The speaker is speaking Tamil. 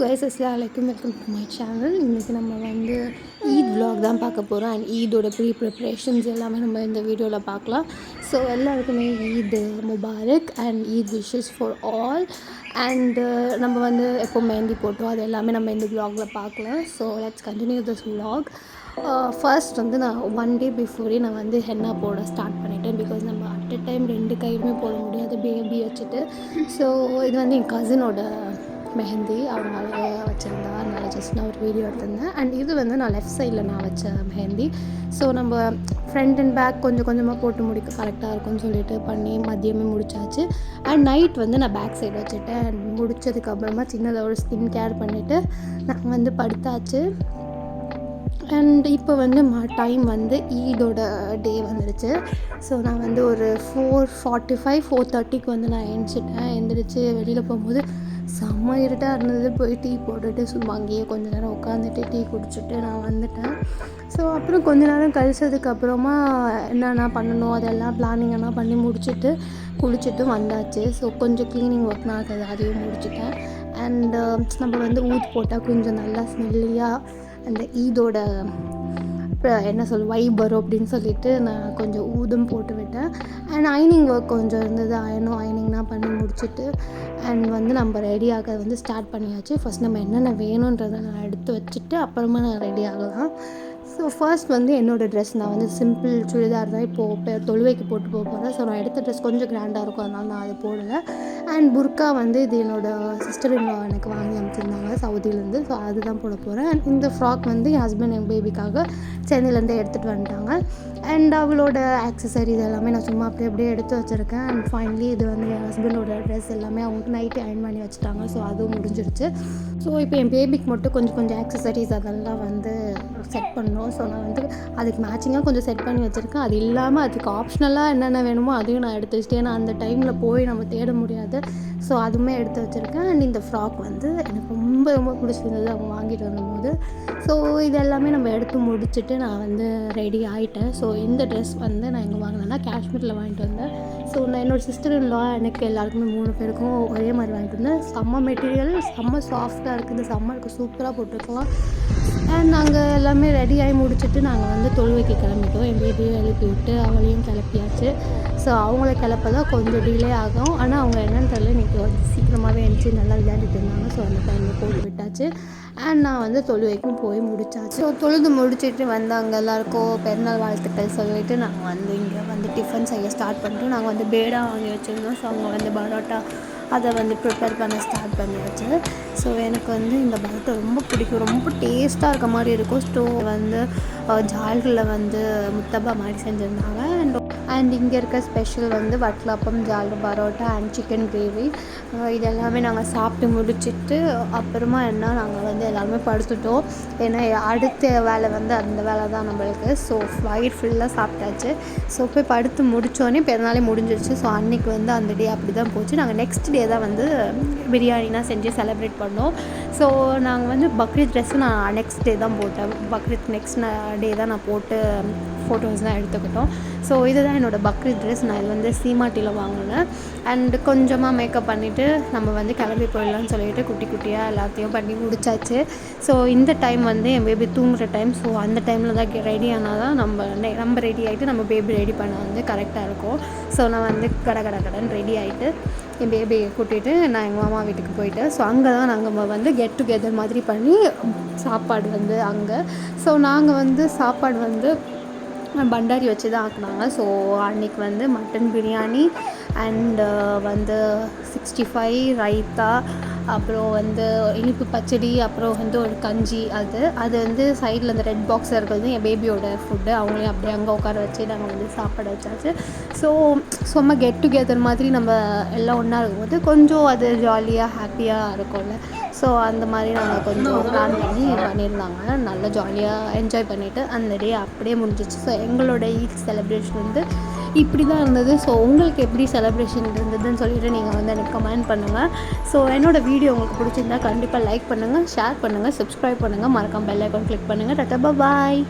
guys, assalamualaikum, welcome to my channel. இன்றைக்கி நம்ம வந்து ஈத் vlog தான் பார்க்க போகிறோம். அண்ட் ஈதோட ப்ரிப்ரேஷன்ஸ் எல்லாமே நம்ம இந்த வீடியோவில் பார்க்கலாம். ஸோ எல்லாருக்குமே Eid Mubarak and Eid wishes for all. And நம்ம வந்து எப்போ மெஹந்தி போட்டோம் அது எல்லாமே நம்ம இந்த vlogல பார்க்கலாம். So let's continue this vlog. First வந்து நான் 1 day பிஃபோரே நான் வந்து ஹென்னா போட ஸ்டார்ட் பண்ணிட்டேன். பிகாஸ் நம்ம அட் அ டைம் 2 கையுமே போட முடியாது பேபி வச்சுட்டு. ஸோ இது வந்து என் கசினோட மெஹந்தி அதனால வச்சுருந்தா, அதனால ஜஸ்ட் நான் ஒரு வீடியோ எடுத்திருந்தேன். அண்ட் இது வந்து நான் லெஃப்ட் சைடில் நான் வச்ச மெஹந்தி. ஸோ நம்ம ஃப்ரண்ட் அண்ட் பேக் கொஞ்சம் கொஞ்சமாக போட்டு முடிக்க கரெக்டாக இருக்கும்னு சொல்லிட்டு பண்ணி மதியமே முடிச்சாச்சு. அண்ட் நைட் வந்து நான் பேக் சைடு வச்சுட்டேன். அண்ட் முடித்ததுக்கப்புறமா சின்னதாக ஒரு ஸ்கின் கேர் பண்ணிவிட்டு நான் வந்து படுத்தாச்சு. அண்ட் இப்போ வந்து டைம் வந்து ஈதோட டே வந்துடுச்சு. ஸோ நான் வந்து ஒரு 4:45 4:30க்கு வந்து நான் எழுந்திரிச்சு வெளியில் போகும்போது செம்ம இருட்டாக இருந்தது. போய் டீ போட்டுட்டு சும்மா அங்கேயே கொஞ்சம் நேரம் உட்காந்துட்டு டீ குடிச்சிட்டு நான் வந்துட்டேன். ஸோ அப்புறம் கொஞ்ச நேரம் கழிச்சதுக்கப்புறமா என்னென்ன பண்ணணும் அதெல்லாம் பிளானிங்கெல்லாம் பண்ணி முடிச்சுட்டு குளிச்சுட்டு வந்தாச்சு. ஸோ கொஞ்சம் க்ளீனிங் ஒர்க்னா இருக்குது, அதையும் முடிச்சுட்டேன். அண்டு நம்ம வந்து ஊத் போட்டால் கொஞ்சம் நல்லா ஸ்மெல்லியாக அந்த ஈதோட என்ன வைப் வரும் அப்படின்னு சொல்லிட்டு நான் கொஞ்சம் ஊதும் போட்டு விட்டேன். அண்ட் அயனிங் ஒர்க் கொஞ்சம் இருந்தது, அயனிங்லாம் பண்ணி முடிச்சுட்டு அண்ட் வந்து நம்ம ரெடி ஆக வந்து ஸ்டார்ட் பண்ணியாச்சு. ஃபஸ்ட் நம்ம என்னென்ன வேணுன்றதை நான் எடுத்து வச்சுட்டு அப்புறமா நான் ரெடி ஆகலாம். ஸோ ஃபர்ஸ்ட் வந்து என்னோடய ட்ரெஸ் நான் வந்து சிம்பிள் சுடிதார் தான் இப்போது தொழுவைக்கு போட்டு போகிறேன். ஸோ நான் எடுத்த ட்ரெஸ் கொஞ்சம் கிராண்டாக இருக்கும், அதனால நான் அதை போடலை. அண்ட் புர்கா வந்து இது என்னோடய சிஸ்டர் இன் லா எனக்கு வாங்கி அமைச்சிருந்தாங்க சவுதியிலேருந்து. ஸோ அதுதான் போட போகிறேன். அண்ட் இந்த ஃப்ராக் வந்து என் ஹஸ்பண்ட் என் பேபிக்காக சென்னையிலேருந்து எடுத்துகிட்டு வந்துட்டாங்க. அண்ட் அவளோட ஆக்சசரிஸ் எல்லாமே நான் சும்மா அப்படியே எடுத்து வச்சுருக்கேன். அண்ட் ஃபைனலி இது வந்து என் ஹஸ்பண்டோட ட்ரெஸ் எல்லாமே அவங்களுக்கு நைட்டு அயன் பண்ணி வச்சுட்டாங்க. ஸோ அதுவும் முடிஞ்சிருச்சு. ஸோ இப்போ என் பேபிக்கு மட்டும் கொஞ்சம் ஆக்சசரிஸ் அதெல்லாம் வந்து செட் பண்ணணும். ஸோ நான் வந்து அதுக்கு மேட்சிங்காக கொஞ்சம் செட் பண்ணி வச்சுருக்கேன். அது இல்லாமல் அதுக்கு ஆப்ஷனலாக என்னென்ன வேணுமோ அதையும் நான் எடுத்து வச்சுட்டேன். ஏன்னா அந்த டைமில் போய் நம்ம தேட முடியாது. ஸோ அதுவுமே எடுத்து வச்சுருக்கேன். அண்ட் இந்த ஃப்ராக் வந்து எனக்கு ரொம்ப பிடிச்சிருந்தது அவங்க வாங்கிட்டு வரும்போது. ஸோ இது எல்லாமே நம்ம எடுத்து முடிச்சுட்டு நான் வந்து ரெடி ஆகிட்டேன். ஸோ இந்த ட்ரெஸ் வந்து நான் எங்கே வாங்கினேன்னா காஷ்மீரில் வாங்கிட்டு வந்தேன். ஸோ நான் என்னோடய சிஸ்டர் இன் லா எனக்கு எல்லாருக்குமே 3 பேருக்கும் ஒரே மாதிரி வாங்கிட்டு வந்தேன். செம்ம மெட்டீரியல், செம்ம சாஃப்டாக இருக்குது, சம்மருக்கு சூப்பராக போட்டுக்கலாம். அண்ட் நாங்கள் எல்லாமே ரெடி ஆகி முடிச்சுட்டு நாங்கள் வந்து தொழுவைக்கு கிளம்பிட்டோம். என் பேபியை எழுப்பி விட்டு அவளையும் கிளப்பியாச்சு. ஸோ அவங்கள கிளப்பதான் கொஞ்சம் டிலே ஆகும். ஆனால் அவங்க என்னென்னு தெரியல, இன்றைக்கி வந்து சீக்கிரமாகவே எழுந்துச்சி நல்லா விளையாடிட்டு இருந்தாங்க. ஸோ அந்த டைமில் போட்டு விட்டாச்சு. அண்ட் நான் வந்து தொழுவைக்கும் போய் முடித்தாச்சு. ஸோ தொழுது முடிச்சுட்டு வந்து அங்கே எல்லாருக்கும் பெருநாள் வாழ்த்துக்கள் சொல்லிவிட்டு நாங்கள் வந்து இங்கே வந்து டிஃபன் செய்ய ஸ்டார்ட் பண்ணிட்டோம். நாங்கள் வந்து பேடா வாங்கி வச்சுருந்தோம். ஸோ அவங்க வந்து பரோட்டா அதை வந்து ப்ரிப்பேர் பண்ண ஸ்டார்ட் பண்ணியாச்சு. ஸோ எனக்கு வந்து இந்த பரோட்டா ரொம்ப பிடிக்கும், ரொம்ப டேஸ்ட்டாக இருக்க மாதிரி இருக்கும். ஸ்டோவ் வந்து ஜால்களில் வந்து முத்தப்பா மாதிரி செஞ்சுருந்தாங்க. அண்ட் இங்கே இருக்க ஸ்பெஷல் வந்து வட்லாப்பம், ஜால், பரோட்டா அண்ட் சிக்கன் கிரேவி. இது எல்லாமே நாங்கள் சாப்பிட்டு முடிச்சுட்டு அப்புறமா நாங்கள் வந்து எல்லாருமே படுத்துட்டோம். ஏன்னா அடுத்த வேலை வந்து அந்த வேலை தான் நம்மளுக்கு. ஸோ வயிறு ஃபுல்லாக சாப்பிட்டாச்சு. ஸோ போய் படுத்து முடித்தோடனே பெருநாளே முடிஞ்சிருச்சு. ஸோ அன்றைக்கி வந்து அந்த டே அப்படி தான் போச்சு. நாங்கள் நெக்ஸ்ட் டே தான் வந்து பிரியாணினா செஞ்சு செலிப்ரேட் பண்ணோம். ஸோ நாங்கள் வந்து பக்ரீத் ட்ரெஸ்ஸு நான் நெக்ஸ்ட் டே தான் போட்டேன். பக்ரீத் நெக்ஸ்ட் டே தான் நான் போட்டு ஃபோட்டோஸ்லாம் எடுத்துக்கிட்டோம். ஸோ இதுதான் என்னோடய பக்ரீத் ட்ரெஸ். நான் இது வந்து சீமாட்டியில் வாங்கினேன். அண்டு கொஞ்சமாக மேக்கப் பண்ணிவிட்டு நம்ம வந்து கிளம்பி போயிடலான்னு சொல்லிட்டு குட்டி குட்டியாக எல்லாத்தையும் பண்ணி முடிச்சாச்சு. ஸோ இந்த டைம் வந்து என் பேபி தூங்குகிற டைம். ஸோ அந்த டைமில் தான் ரெடி ஆனால் தான் நம்ம ரெடி ஆகிட்டு நம்ம பேபி ரெடி பண்ண வந்து கரெக்டாக இருக்கும். ஸோ நான் வந்து கடன் ரெடி ஆகிட்டு என் பேபியை கூட்டிகிட்டு நான் எங்கள் மாமா வீட்டுக்கு போயிட்டேன். ஸோ அங்கே தான் நாங்கள் வந்து கெட் டுகெதர் மாதிரி பண்ணி சாப்பாடு வந்து அங்கே. ஸோ நாங்கள் வந்து சாப்பாடு வந்து பண்டாரி வச்சு தான் ஆக்குனாங்க. ஸோ அன்றைக்கி வந்து மட்டன் பிரியாணி அண்டு வந்து 65 ரைத்தா, அப்புறம் வந்து இனிப்பு பச்சடி, அப்புறம் வந்து ஒரு கஞ்சி. அது வந்து சைடில் அந்த ரெட் பாக்ஸில் இருக்கிறது என் பேபியோட ஃபுட்டு. அவங்களையும் அப்படியே அங்கே உட்கார வச்சு நாங்கள் வந்து சாப்பாடு வச்சாச்சு. ஸோ சும்மா கெட் டுகெதர் மாதிரி நம்ம எல்லாம் ஒன்றா இருக்கும்போது கொஞ்சம் அது ஜாலியாக ஹாப்பியாக இருக்கும்ல. ஸோ அந்த மாதிரி நாங்கள் கொஞ்சம் பிளான் பண்ணியிருந்தாங்க. நல்லா ஜாலியாக என்ஜாய் பண்ணிவிட்டு அந்த டே அப்படியே முடிஞ்சிச்சு. ஸோ எங்களோட ஈத் செலிப்ரேஷன் வந்து இப்படி தான் இருந்தது. ஸோ உங்களுக்கு எப்படி செலிப்ரேஷன் இருந்ததுன்னு சொல்லிட்டு நீங்கள் வந்து எனக்கு கமெண்ட் பண்ணுங்கள். ஸோ என்னோடய வீடியோ உங்களுக்கு பிடிச்சிருந்தா கண்டிப்பாக லைக் பண்ணுங்கள், ஷேர் பண்ணுங்கள், சப்ஸ்கிரைப் பண்ணுங்கள், மறக்காம பெல் ஐகான் கிளிக் பண்ணுங்கள். டாடா பாய்.